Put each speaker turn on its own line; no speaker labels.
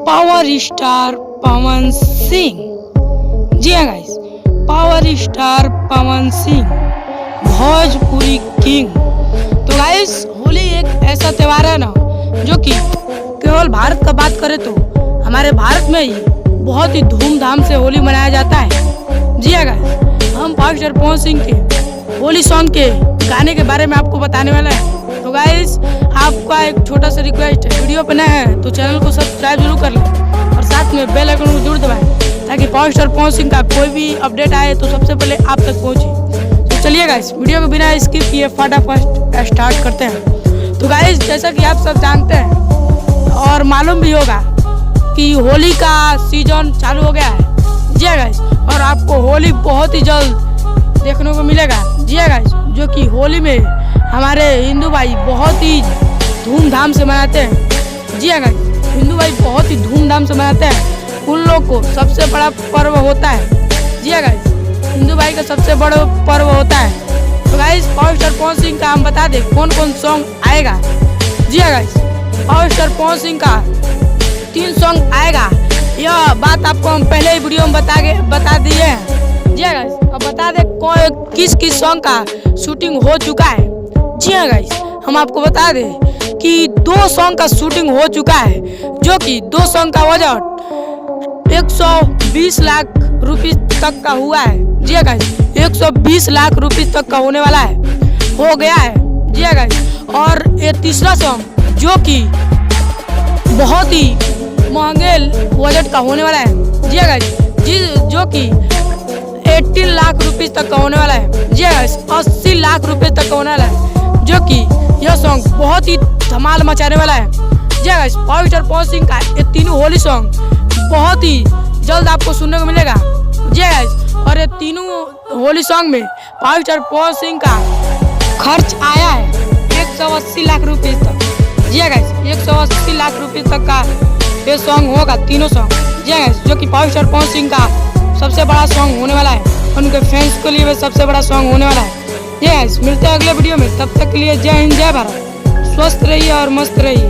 Power star Pawan Singh. जी हाँ guys, power star Pawan Singh Bhojpuri king. तो guys, Holi एक ऐसा त्यौहार है ना जो कि केवल भारत का बात करें तो हमारे भारत में ही बहुत ही धूमधाम से होली मनाया जाता है। जी हाँ गाइस, हम पावर स्टार पवन सिंह के होली सॉन्ग के गाने के बारे में आपको बताने वाला है। तो गाइस, आपका एक छोटा सा रिक्वेस्ट है, वीडियो पे नया है तो चैनल को सब्सक्राइब जरूर कर लें और साथ में बेल आइकन को जरूर दबाएं ताकि पावर स्टार पवन सिंह का कोई भी अपडेट आए तो सबसे पहले आप तक पहुंचे। तो चलिए गाइस, वीडियो को बिना स्किप किए फटाफट स्टार्ट करते हैं। तो गाइस, जैसा कि आप सब जानते हैं और मालूम भी होगा कि होली का सीजन चालू हो गया है। जी गाइस, और आपको होली बहुत ही जल्द देखने को मिलेगा। जी गाइस, जो कि होली में हमारे हिंदू भाई बहुत ही धूमधाम से मनाते हैं। जी गाइस, हिंदू भाई बहुत ही धूमधाम से मनाते हैं। उन लोग को सबसे बड़ा पर्व होता है। जी गाइस, हिंदू भाई का सबसे बड़ा पर्व होता है। तो guys, power star Pawan Singh का हम बता दें कौन कौन सॉन्ग आएगा। जी guys, power star Pawan Singh का 3 सॉन्ग आएगा। यह बात आपको हम पहले ही वीडियो में बता दिए हैं। जी गाइस, अब बता दें किस किस सॉन्ग का शूटिंग हो चुका है। जी हाँ गाइस, हम आपको बता दें कि 2 सॉन्ग का शूटिंग हो चुका है, जो कि 2 सॉन्ग का बजट 120 लाख रुपए तक का हुआ है। जी हाँ गाइस, 120 लाख रुपए तक का होने वाला है, हो गया है। जी हाँ गाइस, और ये तीसरा सॉन्ग जो कि बहुत ही महंगे बजट का होने वाला है। जी हाँ गाइस, जो कि 18 लाख रुपए तक का होने वाला है। जी गाइस, 80 लाख रुपए तक का होने वाला है, जो कि यह सॉन्ग बहुत ही धमाल मचाने वाला है। जी guys, power star Pawan Singh का ये तीनों होली सॉन्ग बहुत ही जल्द आपको सुनने को मिलेगा। जी गाइस, और ये तीनों होली सॉन्ग में पावर स्टार पवन सिंह का खर्च आया है 180 लाख रुपए तक। जी गाइस, 180 लाख रुपए तक का ये सॉन्ग होगा, तीनों सॉन्ग। जी गाइस, जो कि पावर स्टार पवन सिंह का सबसे बड़ा सॉन्ग होने वाला है, उनके फैंस के लिए भी सबसे बड़ा सॉन्ग होने वाला है। ये मिलते हैं अगले वीडियो में, तब तक के लिए जय हिंद जय भारत। स्वस्थ रहिए और मस्त रहिए।